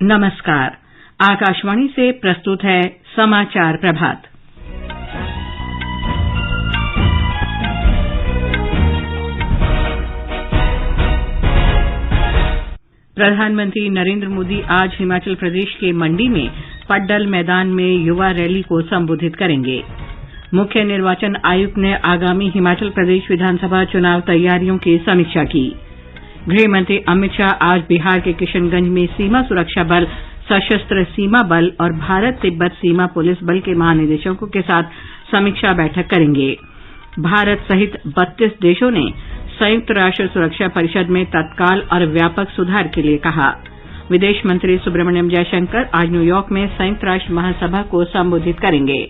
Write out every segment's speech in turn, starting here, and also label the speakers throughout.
Speaker 1: नमस्कार। आकाशवाणी से प्रस्तुत है समाचार प्रभात। प्रधानमंत्री नरेंद्र मोदी आज हिमाचल प्रदेश के मंडी में पड्डल मैदान में युवा रैली को संबोधित करेंगे। मुख्य निर्वाचन आयुक्त ने आगामी हिमाचल प्रदेश विधानसभा चुनाव तैयारियों की समीक्षा की। गृह मंत्री अमित शाह आज बिहार के किशनगंज में सीमा सुरक्षा बल, सशस्त्र सीमा बल और भारत तिब्बत सीमा पुलिस बल के महानिदेशकों के साथ समीक्षा बैठक करेंगे। भारत सहित 32 देशों ने संयुक्त राष्ट्र सुरक्षा परिषद में तत्काल और व्यापक सुधार के लिए कहा। विदेश मंत्री सुब्रमण्यम जयशंकर आज न्यूयॉर्क में संयुक्त राष्ट्र महासभा को संबोधित करेंगे।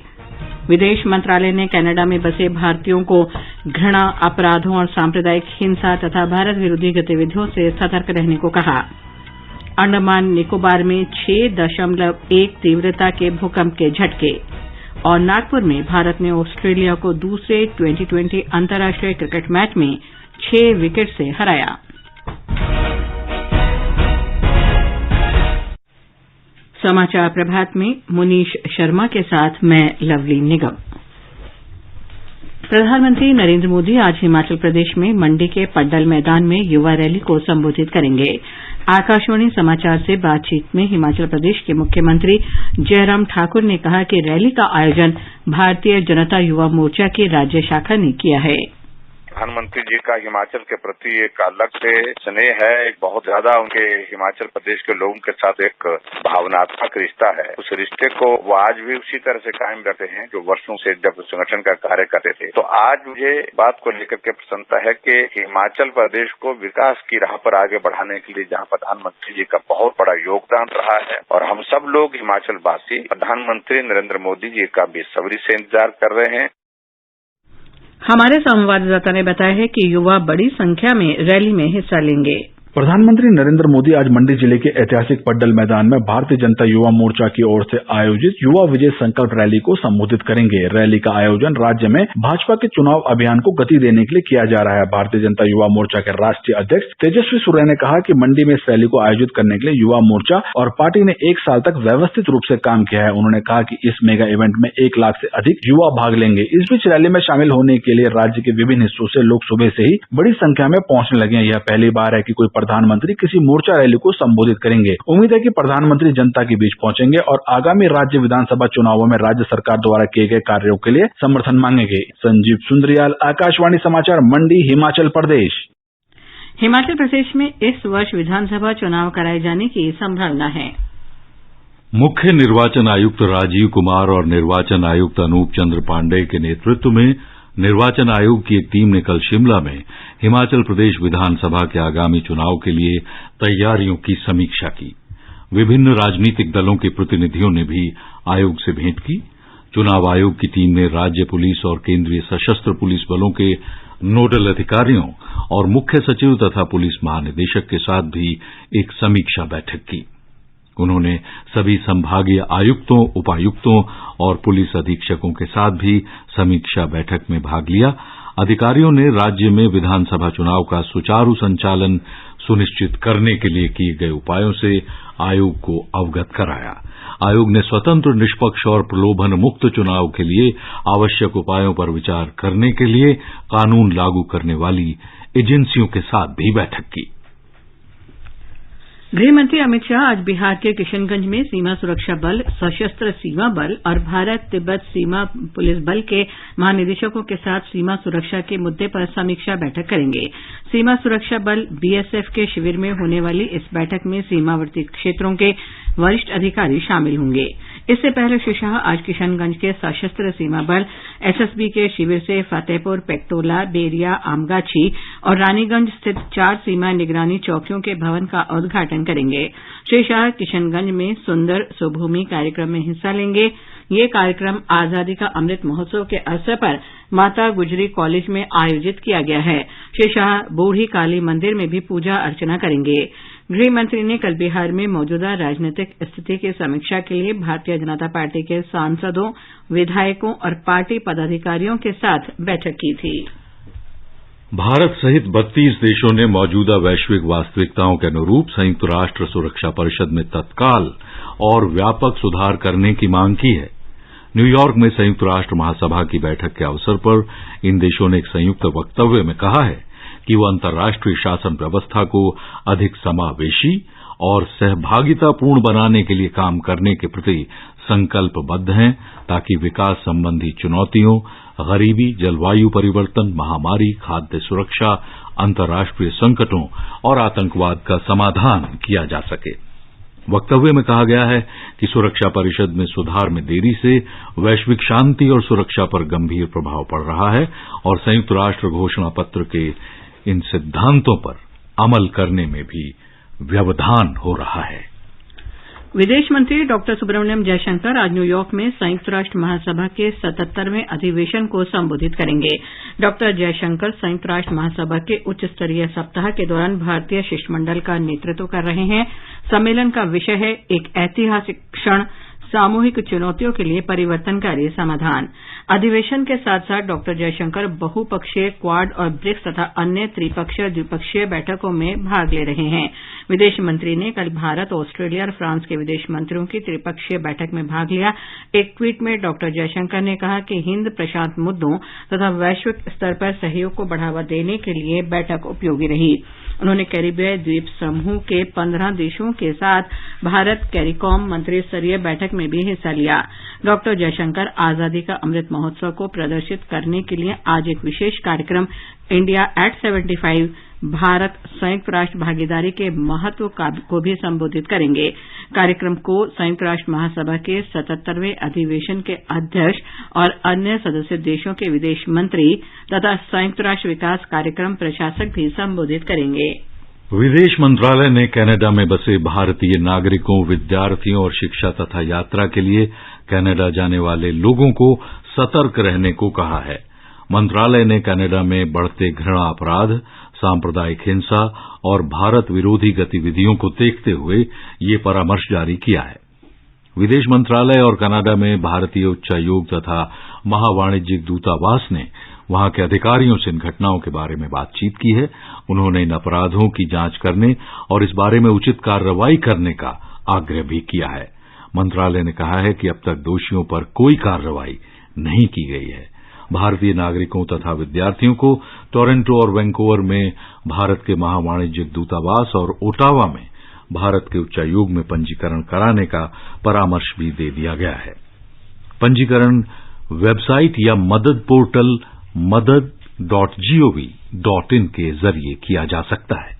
Speaker 1: विदेश मंत्रालय ने कनाडा में बसे भारतीयों को घृणा, अपराधों और सांप्रदायिक हिंसा तथा भारत विरोधी गतिविधियों से सतर्क रहने को कहा। अंडमान निकोबार में 6.1 तीव्रता के भूकंप के झटके और नागपुर में भारत ने ऑस्ट्रेलिया को दूसरे T20 अंतर्राष्ट्रीय क्रिकेट मैच में 6 विकेट से हराया। समाचार प्रभात में मुनीश शर्मा के साथ मैं लवली निगम। प्रधानमंत्री नरेंद्र मोदी आज हिमाचल प्रदेश में मंडी के पड्डल मैदान में युवा रैली को संबोधित करेंगे। आकाशवाणी समाचार से बातचीत में हिमाचल प्रदेश के मुख्यमंत्री जयराम ठाकुर ने कहा कि रैली का आयोजन भारतीय जनता युवा मोर्चा की राज्य शाखा ने किया है।
Speaker 2: प्रधानमंत्री जी का हिमाचल के प्रति एक अलग से स्नेह है, एक बहुत ज्यादा उनके हिमाचल प्रदेश के लोगों के साथ एक भावनात्मक रिश्ता है। उस रिश्ते को वो आज भी उसी तरह से कायम रखते हैं जो वर्षों से जब संगठन का कार्य करते थे। तो आज मुझे बात को लेकर के प्रसन्नता है कि हिमाचल प्रदेश को विकास की राह पर आगे बढ़ाने के लिए जहाँ प्रधानमंत्री जी का बहुत बड़ा योगदान रहा है और हम सब लोग हिमाचल वासी प्रधानमंत्री नरेंद्र मोदी जी का बेसब्री से इंतजार कर रहे हैं।
Speaker 1: हमारे संवाददाता ने बताया है कि युवा बड़ी संख्या में रैली में हिस्सा लेंगे।
Speaker 3: प्रधानमंत्री नरेंद्र मोदी आज मंडी जिले के ऐतिहासिक पड्डल मैदान में भारतीय जनता युवा मोर्चा की ओर से आयोजित युवा विजय संकल्प रैली को संबोधित करेंगे। रैली का आयोजन राज्य में भाजपा के चुनाव अभियान को गति देने के लिए किया जा रहा है। भारतीय जनता युवा मोर्चा के राष्ट्रीय अध्यक्ष तेजस्वी सूर्य ने कहा कि मंडी में इस रैली को आयोजित करने के लिए युवा मोर्चा और पार्टी ने 1 साल तक व्यवस्थित रूप से काम किया है। उन्होंने कहा कि इस मेगा इवेंट में 1 लाख से अधिक युवा भाग लेंगे। इस बीच रैली में शामिल होने के लिए राज्य के विभिन्न हिस्सों से लोग सुबह से ही बड़ी संख्या में पहुंचने लगे हैं। यह पहली बार है कि कोई प्रधानमंत्री किसी मोर्चा रैली को संबोधित करेंगे। उम्मीद है कि प्रधानमंत्री जनता के बीच पहुंचेंगे और आगामी राज्य विधानसभा चुनावों में राज्य सरकार द्वारा किए गए कार्यों के लिए समर्थन मांगेंगे। संजीव सुंद्रियाल, आकाशवाणी समाचार, मंडी, हिमाचल प्रदेश।
Speaker 1: हिमाचल प्रदेश में इस वर्ष विधानसभा चुनाव कराए जाने की संभावना है।
Speaker 4: मुख्य निर्वाचन आयुक्त राजीव कुमार और निर्वाचन आयुक्त अनूप चंद्र पांडेय के नेतृत्व में निर्वाचन आयोग की एक टीम ने कल शिमला में हिमाचल प्रदेश विधानसभा के आगामी चुनाव के लिए तैयारियों की समीक्षा की। विभिन्न राजनीतिक दलों के प्रतिनिधियों ने भी आयोग से भेंट की। चुनाव आयोग की टीम ने राज्य पुलिस और केंद्रीय सशस्त्र पुलिस बलों के नोडल अधिकारियों और मुख्य सचिव तथा पुलिस महानिदेशक के साथ भी एक समीक्षा बैठक की। उन्होंने सभी संभागीय आयुक्तों, उपायुक्तों और पुलिस अधीक्षकों के साथ भी समीक्षा बैठक में भाग लिया। अधिकारियों ने राज्य में विधानसभा चुनाव का सुचारू संचालन सुनिश्चित करने के लिए किए गए उपायों से आयोग को अवगत कराया। आयोग ने स्वतंत्र, निष्पक्ष और प्रलोभन मुक्त चुनाव के लिए आवश्यक उपायों पर विचार करने के लिए कानून लागू करने वाली एजेंसियों के साथ भी बैठक की।
Speaker 1: गृहमंत्री अमित शाह आज बिहार के किशनगंज में सीमा सुरक्षा बल, सशस्त्र सीमा बल और भारत तिब्बत सीमा पुलिस बल के महानिदेशकों के साथ सीमा सुरक्षा के मुद्दे पर समीक्षा बैठक करेंगे। सीमा सुरक्षा बल BSF के शिविर में होने वाली इस बैठक में सीमावर्ती क्षेत्रों के वरिष्ठ अधिकारी शामिल होंगे। इससे पहले श्री शाह आज किशनगंज के सशस्त्र सीमा बल SSB के शिविर से फतेहपुर, पेक्टोला, बेरिया, आमगाछी और रानीगंज स्थित 4 सीमा निगरानी चौकियों के भवन का उद्घाटन करेंगे। श्री शाह किशनगंज में सुंदर स्वभूमि कार्यक्रम में हिस्सा लेंगे। ये कार्यक्रम आजादी का अमृत महोत्सव के अवसर पर माता गुजरी कॉलेज में आयोजित किया गया है। श्री शाह बूढ़ी काली मंदिर में भी पूजा अर्चना करेंगे। गृह मंत्री ने कल बिहार में मौजूदा राजनीतिक स्थिति की समीक्षा के लिए भारतीय जनता पार्टी के सांसदों, विधायकों और पार्टी पदाधिकारियों के साथ बैठक की थी।
Speaker 4: भारत सहित 32 देशों ने मौजूदा वैश्विक वास्तविकताओं के अनुरूप संयुक्त राष्ट्र सुरक्षा परिषद में तत्काल और व्यापक सुधार करने की मांग की है। न्यूयॉर्क में संयुक्त राष्ट्र महासभा की बैठक के अवसर पर इन देशों ने एक संयुक्त वक्तव्य में कहा है कि वो अंतर्राष्ट्रीय शासन व्यवस्था को अधिक समावेशी और सहभागितापूर्ण बनाने के लिए काम करने के प्रति संकल्पबद्ध हैं, ताकि विकास संबंधी चुनौतियों, गरीबी, जलवायु परिवर्तन, महामारी, खाद्य सुरक्षा, अंतर्राष्ट्रीय संकटों और आतंकवाद का समाधान किया जा सके। वक्तव्य में कहा गया है कि सुरक्षा परिषद में सुधार में देरी से वैश्विक शांति और सुरक्षा पर गंभीर प्रभाव पड़ रहा है और संयुक्त राष्ट्र घोषणा पत्र के इन सिद्धांतों पर अमल करने में भी व्यवधान हो रहा है।
Speaker 1: विदेश मंत्री डॉक्टर सुब्रमण्यम जयशंकर आज न्यूयॉर्क में संयुक्त राष्ट्र महासभा के 77वें अधिवेशन को संबोधित करेंगे। डॉक्टर जयशंकर संयुक्त राष्ट्र महासभा के उच्च स्तरीय सप्ताह के दौरान भारतीय शिष्टमंडल का नेतृत्व कर रहे हैं। सम्मेलन का विषय है एक ऐतिहासिक क्षण, सामूहिक चुनौतियों के लिए परिवर्तनकारी समाधान। अधिवेशन के साथ साथ डॉक्टर जयशंकर बहुपक्षीय, क्वाड और ब्रिक्स तथा अन्य त्रिपक्षीय द्विपक्षीय बैठकों में भाग ले रहे हैं। विदेश मंत्री ने कल भारत, ऑस्ट्रेलिया और फ्रांस के विदेश मंत्रियों की त्रिपक्षीय बैठक में भाग लिया। एक ट्वीट में डॉक्टर जयशंकर ने कहा कि हिंद प्रशांत मुद्दों तथा वैश्विक स्तर पर सहयोग को बढ़ावा देने के लिए बैठक उपयोगी रही। उन्होंने कैरिबियाई द्वीप समूह के 15 देशों के साथ भारत कैरिकॉम मंत्री स्तरीय बैठक में भी हिस्सा लिया। डॉक्टर जयशंकर आजादी का अमृत महोत्सव को प्रदर्शित करने के लिए आज एक विशेष कार्यक्रम इंडिया एट 75 भारत संयुक्त राष्ट्र भागीदारी के महत्व को भी संबोधित करेंगे। कार्यक्रम को संयुक्त राष्ट्र महासभा के 77वें अधिवेशन के अध्यक्ष और अन्य सदस्य देशों के विदेश मंत्री तथा संयुक्त राष्ट्र विकास कार्यक्रम प्रशासक भी संबोधित करेंगे।
Speaker 4: विदेश मंत्रालय ने कनाडा में बसे भारतीय नागरिकों, विद्यार्थियों और शिक्षा तथा यात्रा के लिए कनाडा जाने वाले लोगों को सतर्क रहने को कहा है। मंत्रालय ने कनाडा में बढ़ते घृणा अपराध, सांप्रदायिक हिंसा और भारत विरोधी गतिविधियों को देखते हुए ये परामर्श जारी किया है। विदेश मंत्रालय और कनाडा में भारतीय उच्चायोग तथा महावाणिज्यिक दूतावास ने वहां के अधिकारियों से इन घटनाओं के बारे में बातचीत की है। उन्होंने इन अपराधों की जांच करने और इस बारे में उचित कार्रवाई करने का आग्रह भी किया है। मंत्रालय ने कहा है कि अब तक दोषियों पर कोई कार्रवाई नहीं की गई है। भारतीय नागरिकों तथा विद्यार्थियों को टोरंटो और वैंकूवर में भारत के महावाणिज्यिक दूतावास और ओटावा में भारत के उच्चायोग में पंजीकरण कराने का परामर्श भी दे दिया गया है। पंजीकरण वेबसाइट या मदद पोर्टल madad.gov.in के जरिए किया जा सकता है।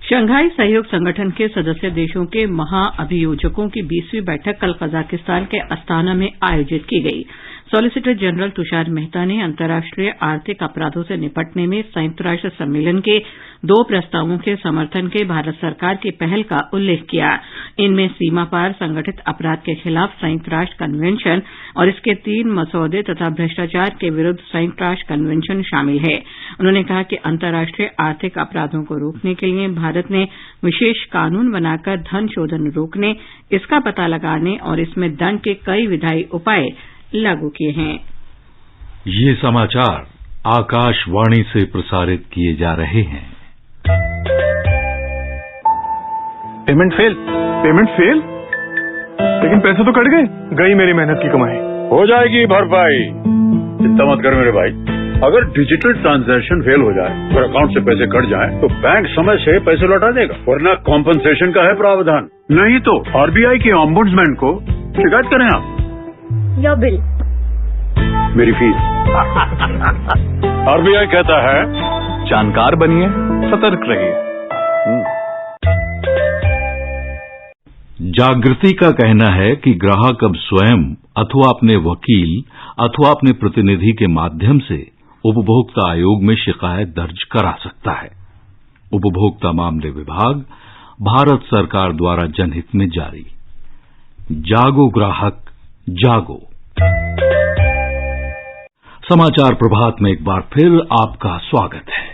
Speaker 1: शंघाई सहयोग संगठन के सदस्य देशों के महाअभियोजकों की 20वीं बैठक कल कजाकिस्तान के अस्ताना में आयोजित की गई। सॉलिसिटर जनरल तुषार मेहता ने अंतर्राष्ट्रीय आर्थिक अपराधों से निपटने में संयुक्त राष्ट्र सम्मेलन के 2 प्रस्तावों के समर्थन के भारत सरकार की पहल का उल्लेख किया। इनमें सीमा पार संगठित अपराध के खिलाफ संयुक्त राष्ट्र कन्वेंशन और इसके 3 मसौदे तथा भ्रष्टाचार के विरुद्ध संयुक्त राष्ट्र कन्वेंशन शामिल है। उन्होंने कहा कि अंतर्राष्ट्रीय आर्थिक अपराधों को रोकने के लिए भारत ने विशेष कानून बनाकर धन शोधन रोकने, इसका पता लगाने और इसमें दंड के कई विधायी उपाय लागू किए हैं।
Speaker 4: ये समाचार आकाशवाणी से प्रसारित किए जा रहे हैं।
Speaker 5: Payment fail? लेकिन पैसे तो कट गए। गई मेरी मेहनत की कमाई।
Speaker 6: हो जाएगी भरपाई, चिंता मत कर मेरे भाई। अगर डिजिटल ट्रांजैक्शन फेल हो जाए और अकाउंट से पैसे कट जाए तो बैंक समय से पैसे लौटा देगा, वरना कॉम्पनसेशन का है प्रावधान। नहीं तो आरबीआई के ऑम्बुड्समैन को शिकायत करें आप।
Speaker 7: योर बिल,
Speaker 6: मेरी फीस। आरबीआई कहता है
Speaker 5: जानकार बनिए, सतर्क रहिए।
Speaker 4: जागृति का कहना है कि ग्राहक अब स्वयं अथवा अपने वकील अथवा अपने प्रतिनिधि के माध्यम से उपभोक्ता आयोग में शिकायत दर्ज करा सकता है। उपभोक्ता मामले विभाग, भारत सरकार द्वारा जनहित में जारी। जागो ग्राहक जागो। समाचार प्रभात में एक बार फिर आपका स्वागत है।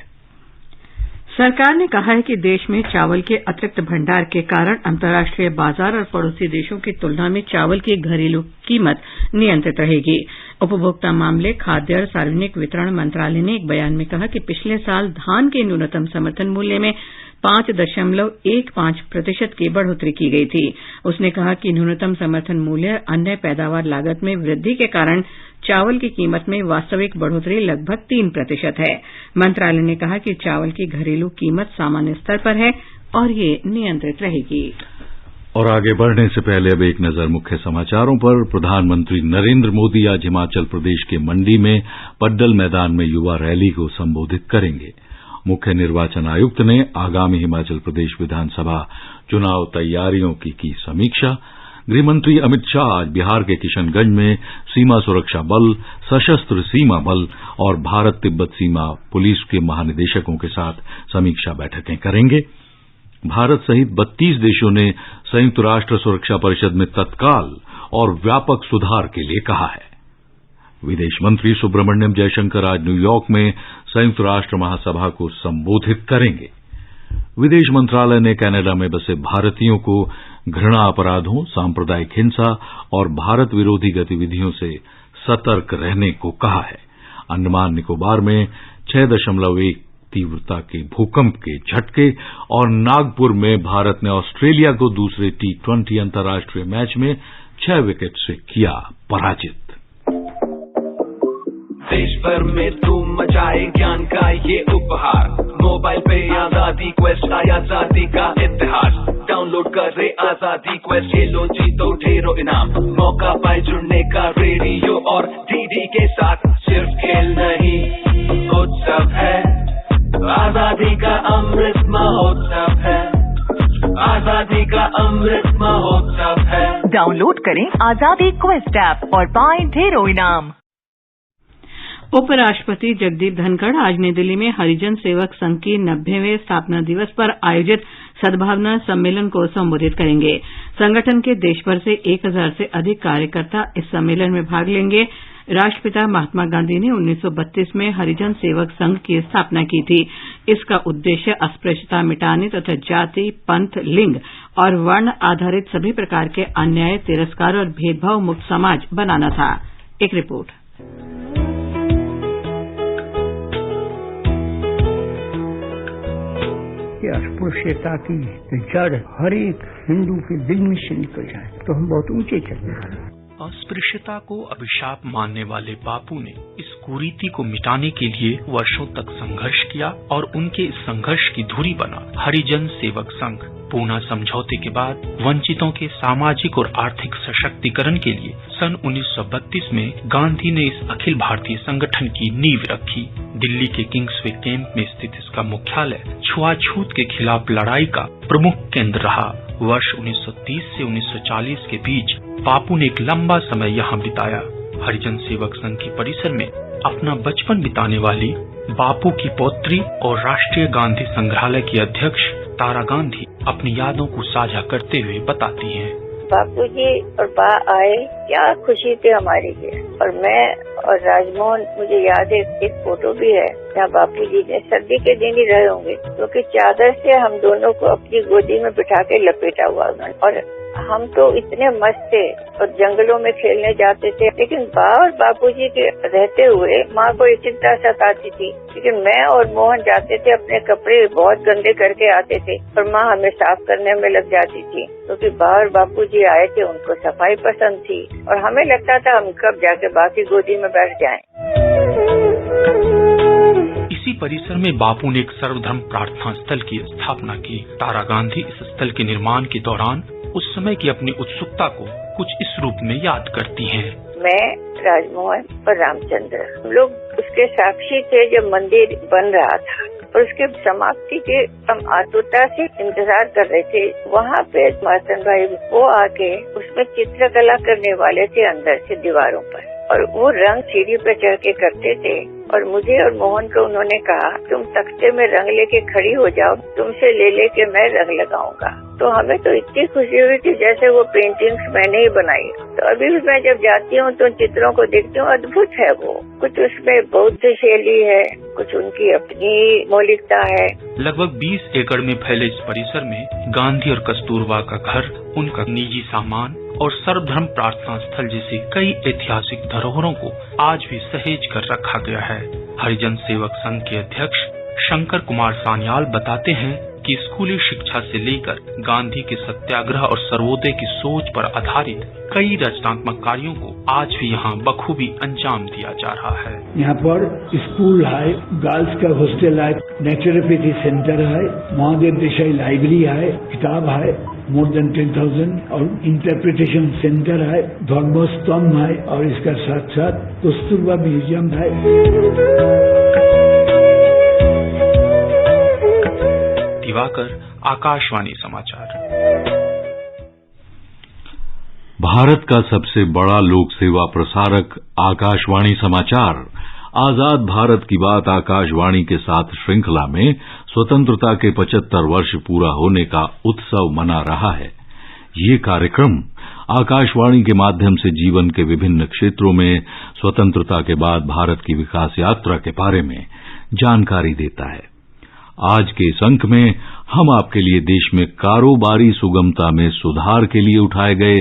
Speaker 1: सरकार ने कहा है कि देश में चावल के अतिरिक्त भंडार के कारण अंतर्राष्ट्रीय बाजार और पड़ोसी देशों की तुलना में चावल की घरेलू कीमत नियंत्रित रहेगी। उपभोक्ता मामले, खाद्य और सार्वजनिक वितरण मंत्रालय ने एक बयान में कहा कि पिछले साल धान के न्यूनतम समर्थन मूल्य में 5.15% की बढ़ोतरी की गई थी। उसने कहा कि न्यूनतम समर्थन मूल्य अन्य पैदावार लागत में वृद्धि के कारण चावल की कीमत में वास्तविक बढ़ोतरी लगभग 3% है। मंत्रालय ने कहा कि चावल की घरेलू कीमत सामान्य स्तर पर है और ये नियंत्रित रहेगी।
Speaker 4: और आगे बढ़ने से पहले अब एक नजर मुख्य समाचारों पर। प्रधानमंत्री नरेंद्र मोदी आज हिमाचल प्रदेश के मंडी में पड्डल मैदान में युवा रैली को संबोधित करेंगे। मुख्य निर्वाचन आयुक्त ने आगामी हिमाचल प्रदेश विधानसभा चुनाव तैयारियों की समीक्षा। गृहमंत्री अमित शाह आज बिहार के किशनगंज में सीमा सुरक्षा बल, सशस्त्र सीमा बल और भारत तिब्बत सीमा पुलिस के महानिदेशकों के साथ समीक्षा बैठकें करेंगे। भारत सहित 32 देशों ने संयुक्त राष्ट्र सुरक्षा परिषद में तत्काल और व्यापक सुधार के लिए कहा है। विदेश मंत्री सुब्रमण्यम जयशंकर आज न्यूयॉर्क में संयुक्त राष्ट्र महासभा को संबोधित करेंगे। विदेश मंत्रालय ने कनाडा में बसे भारतीयों को घृणा अपराधों, सांप्रदायिक हिंसा और भारत विरोधी गतिविधियों से सतर्क रहने को कहा है। अंडमान निकोबार में 6.1 तीव्रता के भूकंप के झटके और नागपुर में भारत ने ऑस्ट्रेलिया को दूसरे T20 अंतर्राष्ट्रीय मैच में 6 विकेट से किया पराजित।
Speaker 7: देश भर में धूम मचाए ज्ञान का ये उपहार, मोबाइल पे आजादी क्वेस्ट आया आजादी का इतिहास। डाउनलोड करे आजादी क्वेस्ट, खेलो जीतो ढेरों इनाम, मौका पाए जुड़ने का रेडियो और डीडी के साथ। सिर्फ खेल नहीं उत्सव है, आजादी का अमृत महोत्सव है, आजादी का अमृत महोत्सव है।
Speaker 8: डाउनलोड करें आजादी क्वेस्ट ऐप और पाएं ढेरों इनाम।
Speaker 1: उपराष्ट्रपति जगदीप धनखड़ आज नई दिल्ली में हरिजन सेवक संघ की 90वें स्थापना दिवस पर आयोजित सद्भावना सम्मेलन को संबोधित करेंगे। संगठन के देशभर से 1000 से अधिक कार्यकर्ता इस सम्मेलन में भाग लेंगे। राष्ट्रपिता महात्मा गांधी ने 1932 में हरिजन सेवक संघ की स्थापना की थी। इसका उद्देश्य अस्पृश्यता मिटाने तथा जाति, पंथ, लिंग और वर्ण आधारित सभी प्रकार के अन्याय, तिरस्कार और भेदभाव मुक्त समाज बनाना था। एक रिपोर्ट।
Speaker 9: अस्पृश्यता की जड़ हर एक हिंदू के दिल में से निकल जाए तो हम बहुत ऊंचे चले जाएंगे।
Speaker 10: अस्पृश्यता को अभिशाप मानने वाले बापू ने इस कुरीति को मिटाने के लिए वर्षों तक संघर्ष किया और उनके इस संघर्ष की धुरी बना हरिजन सेवक संघ। पूना समझौते के बाद वंचितों के सामाजिक और आर्थिक सशक्तिकरण के लिए सन 1932 में गांधी ने इस अखिल भारतीय संगठन की नींव रखी। दिल्ली के किंग्सवे कैंप में स्थित इसका मुख्यालय छुआछूत के खिलाफ लड़ाई का प्रमुख केंद्र रहा। वर्ष 1930 से 1940 के बीच बापू ने एक लंबा समय यहाँ बिताया। हरिजन सेवक संघ के परिसर में अपना बचपन बिताने वाली बापू की पौत्री और राष्ट्रीय गांधी संग्रहालय की अध्यक्ष तारा गांधी अपनी यादों को साझा करते हुए बताती हैं।
Speaker 11: बापू जी और बा आए, क्या खुशी थी हमारी लिए। और मैं और राजमोहन, मुझे याद है एक फोटो भी है जहाँ बापू जी ने सर्दी के दिन ही रहे होंगे क्योंकि चादर से हम दोनों को अपनी गोदी में बिठा के लपेटा हुआ उन्होंने। और हम तो इतने मस्त थे और जंगलों में खेलने जाते थे, लेकिन बा और बापू जी के रहते हुए माँ को एक चिंता सताती थी। लेकिन मैं और मोहन जाते थे, अपने कपड़े बहुत गंदे करके आते थे और माँ हमें साफ करने में लग जाती थी क्योंकि बा और बापू जी आए थे, उनको सफाई पसंद थी और हमें लगता था हम कब जाके बाकी गोदी में बैठ जाएं।
Speaker 10: इसी परिसर में बापू ने एक सर्वधर्म प्रार्थना स्थल की स्थापना की। तारा गांधी इस स्थल के निर्माण के दौरान उस समय की अपनी उत्सुकता को कुछ इस रूप में याद करती हैं।
Speaker 11: मैं, राजमोहन और रामचंद्र, हम लोग उसके साक्षी थे जब मंदिर बन रहा था और उसके समाप्ति के हम आतुरता से इंतजार कर रहे थे। वहाँ पे मार्तन भाई वो आके उसमें चित्रकला करने वाले थे अंदर से दीवारों पर, और वो रंग सीढ़ी पे चढ़ के करते थे। और मुझे और मोहन को उन्होंने कहा, तुम तख्ते में रंग लेके खड़ी हो जाओ, तुमसे ले लेके मैं रंग लगाऊंगा। तो हमें तो इतनी खुशी हुई कि जैसे वो पेंटिंग्स मैंने ही बनाई। तो अभी भी मैं जब जाती हूँ तो चित्रों को देखती हूँ, अद्भुत है वो। कुछ उसमें बौद्ध शैली है, कुछ उनकी अपनी मौलिकता है।
Speaker 10: लगभग 20 एकड़ में फैले इस परिसर में गांधी और कस्तूरबा का घर, उनका निजी सामान और सर्वधर्म प्रार्थना स्थल जैसे कई ऐतिहासिक धरोहरों को आज भी सहेज कर रखा गया है। हरिजन सेवक संघ के अध्यक्ष शंकर कुमार सान्याल बताते हैं कि स्कूली शिक्षा से लेकर गांधी के सत्याग्रह और सर्वोदय की सोच पर आधारित कई रचनात्मक कार्यों को आज भी यहाँ बखूबी अंजाम दिया जा रहा है।
Speaker 9: यहाँ पर स्कूल है, गर्ल्स का हॉस्टल है, नेचुरोपैथी सेंटर है, महादेव देसाई लाइब्रेरी है, किताब है more than 10,000 और इंटरप्रिटेशन सेंटर है, धर्मस्तंभ है और इसका साथ साथ कस्तूरबा म्यूजियम है।
Speaker 10: दिवाकर, आकाशवाणी समाचार।
Speaker 4: भारत का सबसे बड़ा लोक सेवा प्रसारक आकाशवाणी समाचार आजाद भारत की बात आकाशवाणी के साथ श्रृंखला में स्वतंत्रता के 75 वर्ष पूरा होने का उत्सव मना रहा है। ये कार्यक्रम आकाशवाणी के माध्यम से जीवन के विभिन्न क्षेत्रों में स्वतंत्रता के बाद भारत की विकास यात्रा के बारे में जानकारी देता है। आज के इस अंक में हम आपके लिए देश में कारोबारी सुगमता में सुधार के लिए उठाए गए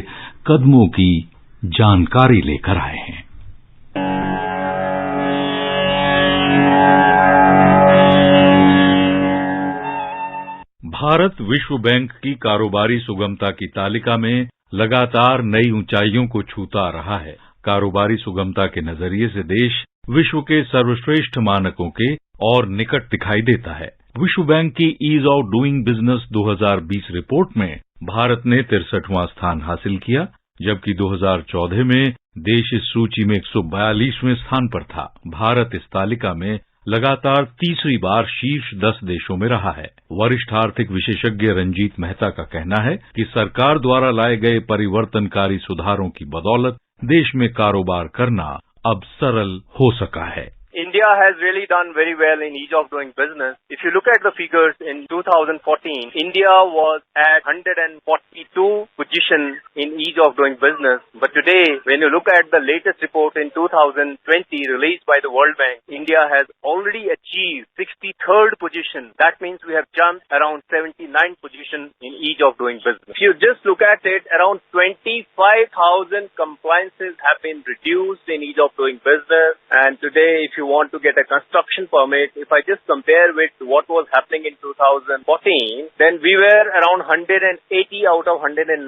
Speaker 4: कदमों की जानकारी लेकर आए हैं। भारत विश्व बैंक की कारोबारी सुगमता की तालिका में लगातार नई ऊंचाइयों को छूता रहा है। कारोबारी सुगमता के नजरिए से देश विश्व के सर्वश्रेष्ठ मानकों के और निकट दिखाई देता है। विश्व बैंक की ease of doing business 2020 report में भारत ने 63वां स्थान हासिल किया, जबकि 2014 में देश इस सूची में 142वें स्थान पर था। भारत इस तालिका में लगातार तीसरी बार शीर्ष 10 देशों में रहा है। वरिष्ठ आर्थिक विशेषज्ञ रंजीत मेहता का कहना है कि सरकार द्वारा लाए गए परिवर्तनकारी सुधारों की बदौलत देश में कारोबार करना अब सरल हो सका है।
Speaker 12: India has really done very well in ease of doing business. If you look at the figures in 2014, India was at 142 position in ease of doing business. But today, when you look at the latest report in 2020 released by the World Bank, India has already achieved 63rd position. That means we have jumped around 79 position in ease of doing business. If you just look at it, around 25,000 compliances have been reduced in ease of doing business. And today, if you want to get a construction permit, if I just compare with what was happening in 2014, then we were around 180 out of 190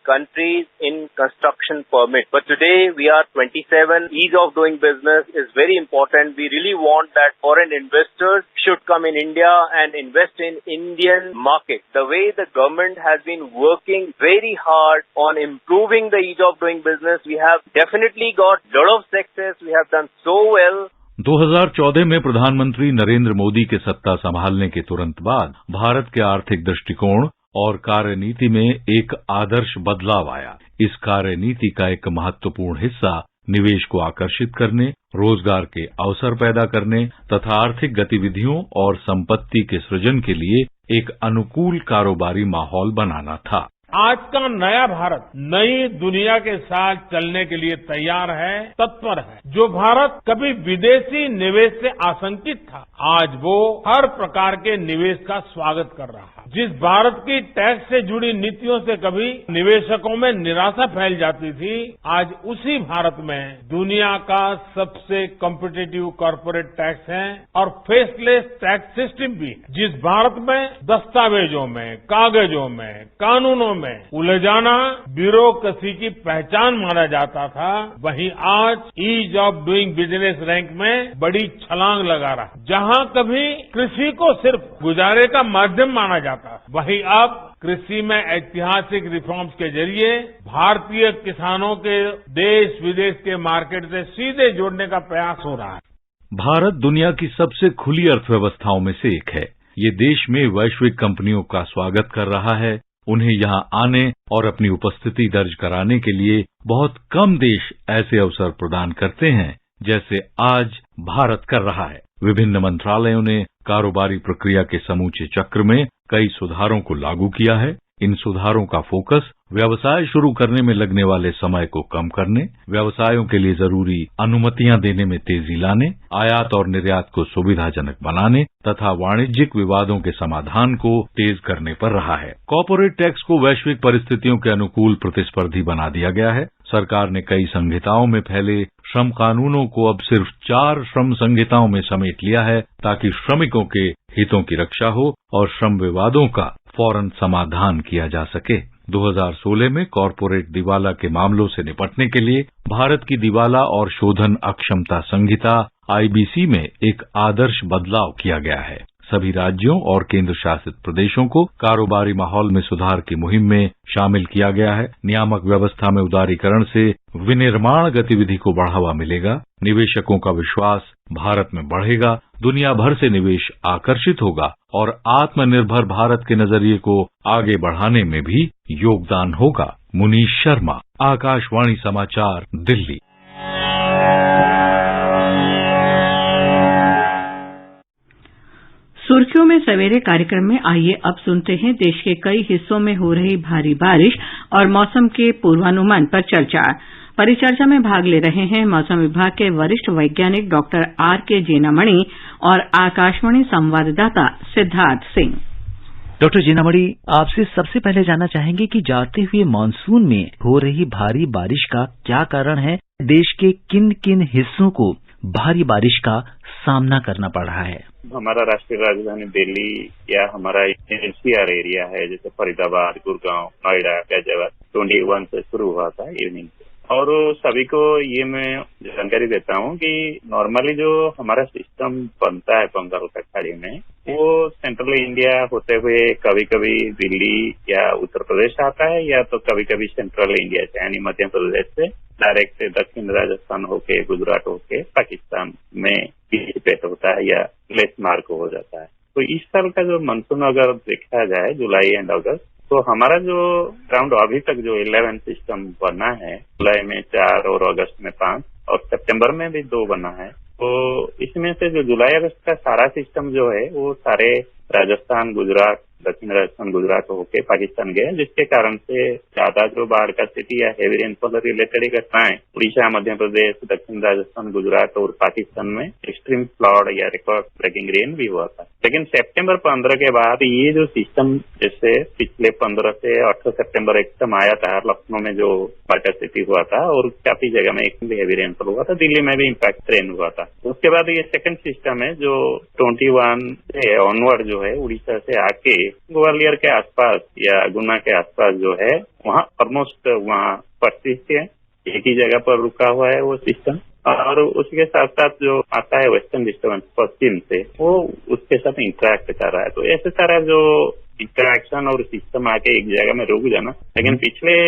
Speaker 12: countries in construction permit. But today we are 27. Ease of doing business is very important. We really want that foreign investors should come in India and invest in Indian market. The way the government has been working very hard on improving the ease of doing business, we have definitely got a lot of success. We have done so well.
Speaker 4: 2014 में प्रधानमंत्री नरेंद्र मोदी के सत्ता संभालने के तुरंत बाद भारत के आर्थिक दृष्टिकोण और कार्यनीति में एक आदर्श बदलाव आया। इस कार्यनीति का एक महत्वपूर्ण हिस्सा निवेश को आकर्षित करने, रोजगार के अवसर पैदा करने तथा आर्थिक गतिविधियों और संपत्ति के सृजन के लिए एक अनुकूल कारोबारी माहौल बनाना था।
Speaker 13: आज का नया भारत नई दुनिया के साथ चलने के लिए तैयार है, तत्पर है। जो भारत कभी विदेशी निवेश से आशंकित था, आज वो हर प्रकार के निवेश का स्वागत कर रहा है। जिस भारत की टैक्स से जुड़ी नीतियों से कभी निवेशकों में निराशा फैल जाती थी, आज उसी भारत में दुनिया का सबसे कॉम्पिटिटिव कॉर्पोरेट टैक्स है और फेसलेस टैक्स सिस्टम भी है। जिस भारत में दस्तावेजों में, कागजों में, कानूनों में उलझाना ब्यूरोक्रेसी की पहचान माना जाता था, वहीं आज ease of doing business rank में बड़ी छलांग लगा रहा। जहां कभी कृषि को सिर्फ गुजारे का माध्यम माना जाता, वहीं अब कृषि में ऐतिहासिक रिफॉर्म्स के जरिए भारतीय किसानों के देश विदेश के मार्केट से सीधे जोड़ने का प्रयास हो रहा है।
Speaker 4: भारत दुनिया की सबसे खुली अर्थव्यवस्थाओं में से एक है। ये देश में वैश्विक कंपनियों का स्वागत कर रहा है। उन्हें यहां आने और अपनी उपस्थिति दर्ज कराने के लिए बहुत कम देश ऐसे अवसर प्रदान करते हैं जैसे आज भारत कर रहा है। विभिन्न मंत्रालयों ने कारोबारी प्रक्रिया के समूचे चक्र में कई सुधारों को लागू किया है। इन सुधारों का फोकस व्यवसाय शुरू करने में लगने वाले समय को कम करने, व्यवसायों के लिए जरूरी अनुमतियां देने में तेजी लाने, आयात और निर्यात को सुविधाजनक बनाने तथा वाणिज्यिक विवादों के समाधान को तेज करने पर रहा है। कॉर्पोरेट टैक्स को वैश्विक परिस्थितियों के अनुकूल प्रतिस्पर्धी बना दिया गया है। सरकार ने कई संहिताओं में फैले श्रम कानूनों को अब सिर्फ 4 श्रम संहिताओं में समेट लिया है ताकि श्रमिकों के हितों की रक्षा हो और श्रम विवादों का फौरन समाधान किया जा सके। 2016 में कॉर्पोरेट दिवाला के मामलों से निपटने के लिए भारत की दिवाला और शोधन अक्षमता संहिता IBC में एक आदर्श बदलाव किया गया है। सभी राज्यों और केंद्र शासित प्रदेशों को कारोबारी माहौल में सुधार की मुहिम में शामिल किया गया है। नियामक व्यवस्था में उदारीकरण से विनिर्माण गतिविधि को बढ़ावा मिलेगा, निवेशकों का विश्वास भारत में बढ़ेगा, दुनिया भर से निवेश आकर्षित होगा और आत्मनिर्भर भारत के नजरिए को आगे बढ़ाने में भी योगदान होगा। मुनीश शर्मा, आकाशवाणी समाचार, दिल्ली।
Speaker 1: सुर्खियों में सवेरे कार्यक्रम में आइए अब सुनते हैं देश के कई हिस्सों में हो रही भारी बारिश और मौसम के पूर्वानुमान पर चर्चा। परिचर्चा में भाग ले रहे हैं मौसम विभाग के वरिष्ठ वैज्ञानिक डॉक्टर R.K. जेनामणि और आकाशवाणी संवाददाता सिद्धार्थ सिंह।
Speaker 14: डॉक्टर जेनामणि, आपसे सबसे पहले जानना चाहेंगे कि जाते हुए मानसून में हो रही भारी बारिश का क्या कारण है? देश के किन किन हिस्सों को भारी बारिश का सामना करना पड़ रहा है?
Speaker 15: हमारा राष्ट्रीय राजधानी दिल्ली या हमारा NCR एरिया है, जैसे फरीदाबाद, गुड़गांव, नोएडा, गाजियाबाद 21 से शुरू हुआ था इवनिंग से। और सभी को ये मैं जानकारी देता हूँ कि नॉर्मली जो हमारा सिस्टम बनता है बंगाल का खाड़ी में, वो सेंट्रल इंडिया होते हुए कभी कभी दिल्ली या उत्तर प्रदेश आता है, या तो कभी कभी सेंट्रल इंडिया से यानी मध्य प्रदेश से डायरेक्ट दक्षिण राजस्थान होके गुजरात होके पाकिस्तान में डिसिपेट होता है या लेस मार्क हो जाता है। तो इस साल का जो मानसून अगर देखा जाए जुलाई एंड अगस्त, तो हमारा जो अराउंड अभी तक जो 11 सिस्टम बना है, जुलाई में 4 और अगस्त में 5 और सितंबर में भी 2 बना है, तो इसमें से जो जुलाई अगस्त का सारा सिस्टम जो है वो सारे राजस्थान, गुजरात, दक्षिण राजस्थान, गुजरात होके पाकिस्तान गए, जिसके कारण से ज्यादा जो बाढ़ का स्थिति या हेवी रेनफॉल रिलेटेड घटनाएं उड़ीसा, मध्य प्रदेश, दक्षिण राजस्थान, गुजरात और पाकिस्तान में एक्सट्रीम फ्लड या रिकॉर्ड ब्रेकिंग रेन भी हुआ था। लेकिन सितंबर 15 के बाद ये जो सिस्टम जैसे पिछले 15 से 18 सितंबर एकदम आया था, लखनऊ में जो बाढ़ का स्थिति हुआ था और काफी जगह में एकदम हेवी रेनफॉल हुआ था, दिल्ली में भी इम्पैक्ट रेन हुआ था। उसके बाद ये सेकंड सिस्टम है जो 21 से ऑनवर्ड जो है उड़ीसा से आके ग्वालियर के आसपास या गुना के आसपास जो है वहाँ ऑलमोस्ट वहाँ परसिस्ट है, एक ही जगह पर रुका हुआ है वो सिस्टम। और उसके साथ साथ जो आता है वेस्टर्न डिस्टर्बेंस पश्चिम से, वो उसके साथ इंटरेक्ट कर रहा है। तो ऐसे सारा जो इंटरेक्शन और सिस्टम आके एक जगह में रुक जाना, लेकिन पिछले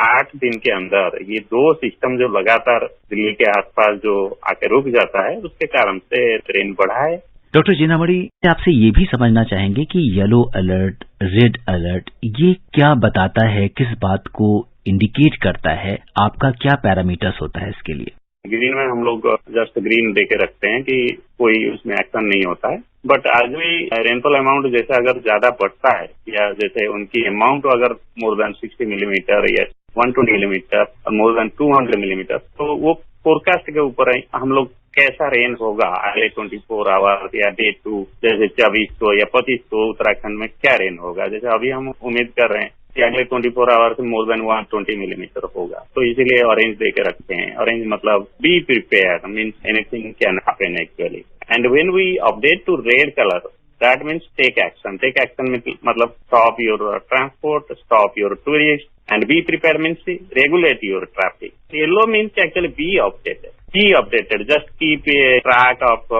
Speaker 15: 8 दिन के अंदर ये 2 सिस्टम जो लगातार दिल्ली के आसपास जो आके रुक जाता है, उसके कारण से रेन बढ़ा है।
Speaker 14: डॉक्टर जेनामणि, आपसे ये भी समझना चाहेंगे कि येलो अलर्ट, रेड अलर्ट ये क्या बताता है, किस बात को इंडिकेट करता है, आपका क्या पैरामीटर्स होता है इसके लिए?
Speaker 15: ग्रीन में हम लोग जस्ट ग्रीन देके रखते हैं कि कोई उसमें एक्शन नहीं होता है, बट आज भी रेनफॉल अमाउंट जैसे अगर ज्यादा बढ़ता है या जैसे उनकी अमाउंट अगर मोर देन 60 मिलीमीटर या 120 मिलीमीटर और मोर देन 200 मिलीमीटर, तो वो फोरकास्ट के ऊपर हम लोग कैसा रेन होगा अगले 24 आवर्स या डे 2, जैसे 2400 या 2500 उत्तराखंड में क्या रेन होगा। जैसे अभी हम उम्मीद कर रहे हैं कि अगले 24 आवर्स में मोर देन 120 मिलीमीटर होगा, तो इसीलिए ऑरेंज दे के रखते हैं। ऑरेंज मतलब be prepared, means anything can happen actually. And when we update to red colour, that means take action. Take action मतलब stop your transport, stop your tourist, and be prepared means regulate your traffic. Yellow means actually be updated. Be updated. Just keep a track of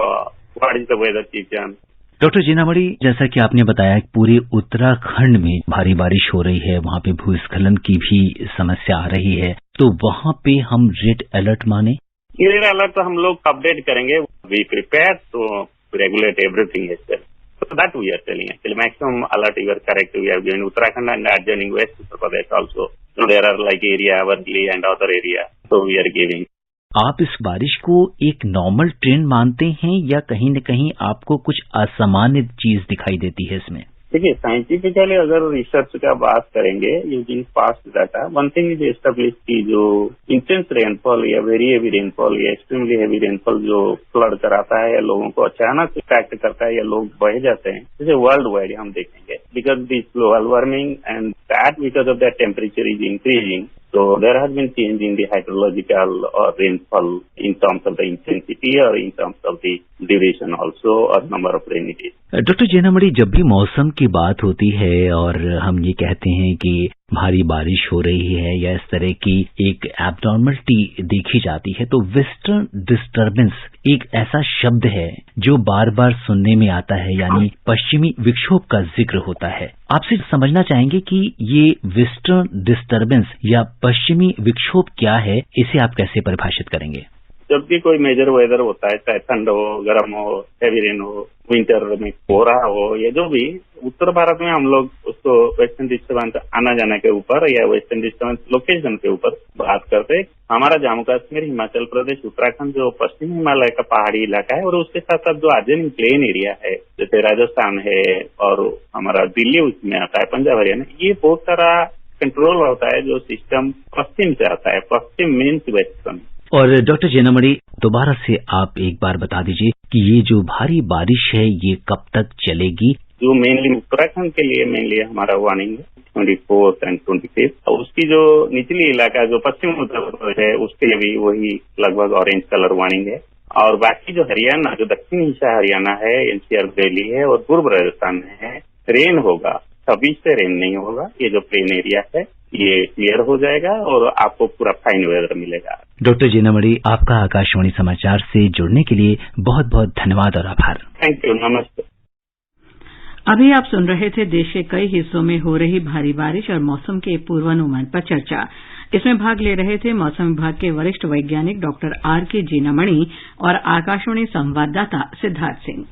Speaker 15: what is the weather season.
Speaker 14: Doctor Jenamani, जैसा कि आपने बताया पूरे उत्तराखंड में भारी बारिश हो रही है, वहाँ पे भूस्खलन की भी समस्या आ रही है, तो वहाँ पे हम रेड अलर्ट माने?
Speaker 15: ये रेड अलर्ट तो हम लोग अपडेट करेंगे। Be prepared to regulate everything as well. So that we are telling actually maximum alert you are correct. We are giving Uttarakhand and adjoining West Uttar Pradesh also. So there are like area, Worli and other area. So we are giving.
Speaker 14: आप इस बारिश को एक normal trend मानते हैं या कहीं न कहीं आपको कुछ असामान्य चीज दिखाई देती है इसमें?
Speaker 15: देखिए, साइंटिफिकली अगर रिसर्च का बात करेंगे using past data, one thing is establish की जो इंटेंस रेनफॉल या वेरी हेवी रेनफॉल या एक्सट्रीमली हेवी रेनफॉल जो फ्लड कराता है या लोगों को अचानक इफेक्ट करता है या लोग बह जाते हैं, जैसे वर्ल्ड वाइड हम देखेंगे because this global warming and that because of that temperature is increasing. So there has been change in the hydrological or rainfall in terms of the intensity or in terms of the duration also or number of rainy days.
Speaker 14: Doctor Jenamani, जब भी मौसम की बात होती है और हम ये कहते हैं कि भारी बारिश हो रही है या इस तरह की एक एब्नॉर्मलिटी देखी जाती है, तो वेस्टर्न डिस्टर्बेंस एक ऐसा शब्द है जो बार बार सुनने में आता है, यानी पश्चिमी विक्षोभ का जिक्र होता है. आपसे समझना चाहेंगे कि ये वेस्टर्न डिस्टर्बेंस या पश्चिमी विक्षोभ क्या है, इसे आप कैसे परिभाषित करेंगे?
Speaker 15: जब भी कोई मेजर वेदर होता है, चाहे ठंड हो, गर्म हो, हेवी रेन हो, विंटर में कोहरा हो, या जो भी, उत्तर भारत में हम लोग उसको वेस्टर्न डिस्टर्बेंस आना जाने के ऊपर या वेस्टर्न डिस्टर्बेंस लोकेशन के ऊपर बात करते. हमारा जम्मू कश्मीर, हिमाचल प्रदेश, उत्तराखंड जो पश्चिम हिमालय का पहाड़ी इलाका है और उसके साथ साथ जो आर्जेनिक प्लेन एरिया है, जैसे राजस्थान है और हमारा दिल्ली उसमें आता है, पंजाब, हरियाणा, ये बहुत सारा कंट्रोल होता है जो सिस्टम पश्चिम से आता है. पश्चिम मीन्स वेस्टर्न.
Speaker 14: और डॉक्टर जेनामणि, दोबारा से आप एक बार बता दीजिए कि ये जो भारी बारिश है ये कब तक चलेगी?
Speaker 15: जो मेनली उत्तराखंड के लिए मेनली हमारा वार्निंग है 24 एंड 25. और उसकी जो निचली इलाका जो पश्चिम उत्तर प्रदेश है उसके लिए भी वही लगभग ऑरेंज कलर वार्निंग है. और बाकी जो हरियाणा, जो दक्षिणी हिस्सा हरियाणा है, एनसीआर दिल्ली है और पूर्व राजस्थान है, रेन होगा. 26 से रेन नहीं होगा. ये जो प्लेन एरिया है ये क्लियर हो जाएगा और आपको पूरा फाइन वेदर मिलेगा.
Speaker 14: डॉक्टर जेनामणि, आपका आकाशवाणी समाचार से जुड़ने के लिए बहुत बहुत धन्यवाद और आभार.
Speaker 15: Thank you. नमस्ते.
Speaker 1: अभी आप सुन रहे थे देश के कई हिस्सों में हो रही भारी बारिश और मौसम के पूर्वानुमान पर चर्चा. इसमें भाग ले रहे थे मौसम विभाग के वरिष्ठ वैज्ञानिक डॉक्टर आर.के. जेनामणि और आकाशवाणी संवाददाता सिद्धार्थ सिंह.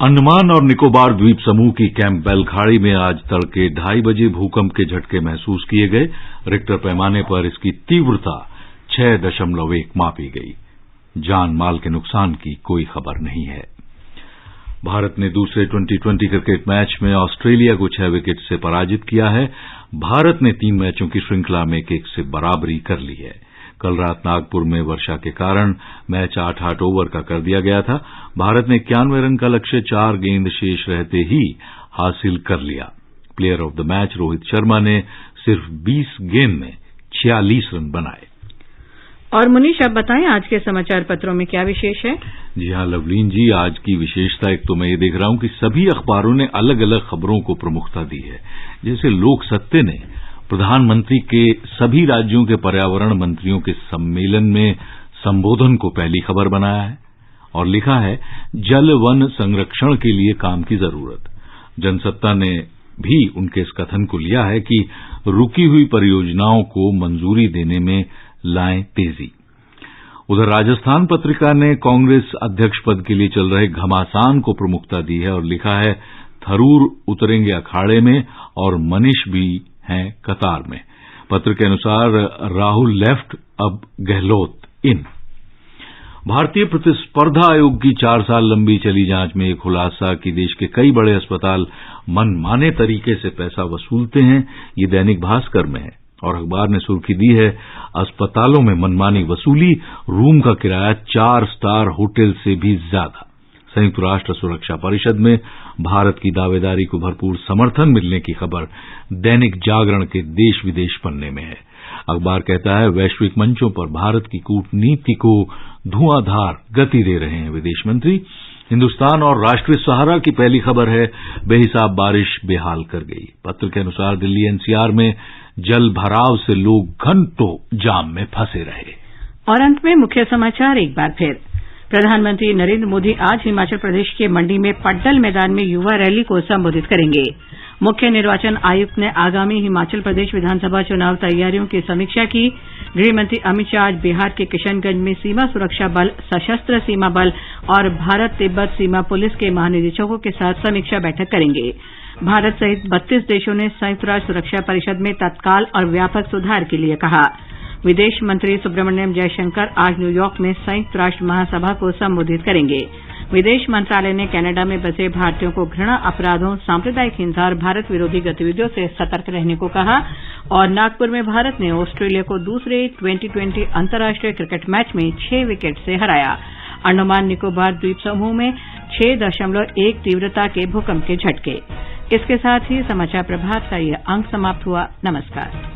Speaker 4: अंडमान और निकोबार द्वीप समूह की कैंपबेल खाड़ी में आज तड़के 2:30 बजे भूकंप के झटके महसूस किए गए. रिक्टर पैमाने पर इसकी तीव्रता 6.1 मापी गई. जान माल के नुकसान की कोई खबर नहीं है. भारत ने दूसरे T20 क्रिकेट मैच में ऑस्ट्रेलिया को 6 विकेट से पराजित किया है. भारत ने 3 मैचों की श्रृंखला में 1-1 से बराबरी कर ली है. कल रात नागपुर में वर्षा के कारण मैच 8-8 ओवर का कर दिया गया था. भारत ने 91 रन का लक्ष्य 4 गेंद शेष रहते ही हासिल कर लिया. Player of the match Rohit Sharma ने सिर्फ 20 गेंद में 46 रन बनाए.
Speaker 1: और मुनीश, अब बताएं आज के समाचार पत्रों में क्या विशेष है?
Speaker 4: जी हां लवलीन जी, आज की विशेषता एक तो मैं ये देख रहा हूं कि सभी अखबारों ने अलग अलग खबरों को प्रमुखता दी है. जैसे लोक सत्ते ने प्रधानमंत्री के सभी राज्यों के पर्यावरण मंत्रियों के सम्मेलन में संबोधन को पहली खबर बनाया है और लिखा है, जल वन संरक्षण के लिए काम की जरूरत. जनसत्ता ने भी उनके इस कथन को लिया है कि रुकी हुई परियोजनाओं को मंजूरी देने में लाएं तेजी. उधर राजस्थान पत्रिका ने कांग्रेस अध्यक्ष पद के लिए चल रहे घमासान को प्रमुखता दी है और लिखा है, थरूर उतरेंगे अखाड़े में और मनीष भी हैं कतार में. पत्र के अनुसार राहुल लेफ्ट, अब गहलोत इन. भारतीय प्रतिस्पर्धा आयोग की 4 साल लंबी चली जांच में एक खुलासा कि देश के कई बड़े अस्पताल मनमाने तरीके से पैसा वसूलते हैं. ये दैनिक भास्कर में है और अखबार ने सुर्खी दी है, अस्पतालों में मनमानी वसूली, रूम का किराया 4 स्टार होटल से भी ज्यादा. संयुक्त राष्ट्र सुरक्षा परिषद में भारत की दावेदारी को भरपूर समर्थन मिलने की खबर दैनिक जागरण के देश विदेश पन्ने में है. अखबार कहता है, वैश्विक मंचों पर भारत की कूटनीति को धुआंधार गति दे रहे हैं विदेश मंत्री. हिंदुस्तान और राष्ट्रीय सहारा की पहली खबर है, बेहिसाब बारिश बेहाल कर गई. पत्र के अनुसार दिल्ली एनसीआर में जल भराव से लोग घंटों जाम में फंसे रहे.
Speaker 1: और अंत में मुख्य समाचार एक बार फिर. प्रधानमंत्री नरेंद्र मोदी आज हिमाचल प्रदेश के मंडी में पड्डल मैदान में युवा रैली को संबोधित करेंगे. मुख्य निर्वाचन आयुक्त ने आगामी हिमाचल प्रदेश विधानसभा चुनाव तैयारियों की समीक्षा की. गृहमंत्री अमित शाह आज बिहार के किशनगंज में सीमा सुरक्षा बल, सशस्त्र सीमा बल और भारत तिब्बत सीमा पुलिस के महानिदेशकों के साथ समीक्षा बैठक करेंगे. भारत सहित 32 देशों ने संयुक्त राष्ट्र सुरक्षा परिषद में तत्काल और व्यापक सुधार के लिए कहा. विदेश मंत्री सुब्रमण्यम जयशंकर आज न्यूयॉर्क में संयुक्त राष्ट्र महासभा को संबोधित करेंगे। विदेश मंत्रालय ने कनाडा में बसे भारतीयों को घृणा अपराधों, सांप्रदायिक हिंसा और भारत विरोधी गतिविधियों से सतर्क रहने को कहा। और नागपुर में भारत ने ऑस्ट्रेलिया को दूसरे T20 अंतर्राष्ट्रीय क्रिकेट मैच में 6 विकेट से हराया। अंडमान निकोबार द्वीप समूह में 6.1 तीव्रता के भूकंप के झटके। इसके साथ ही समाचार प्रभात का ये अंक समाप्त हुआ। नमस्कार।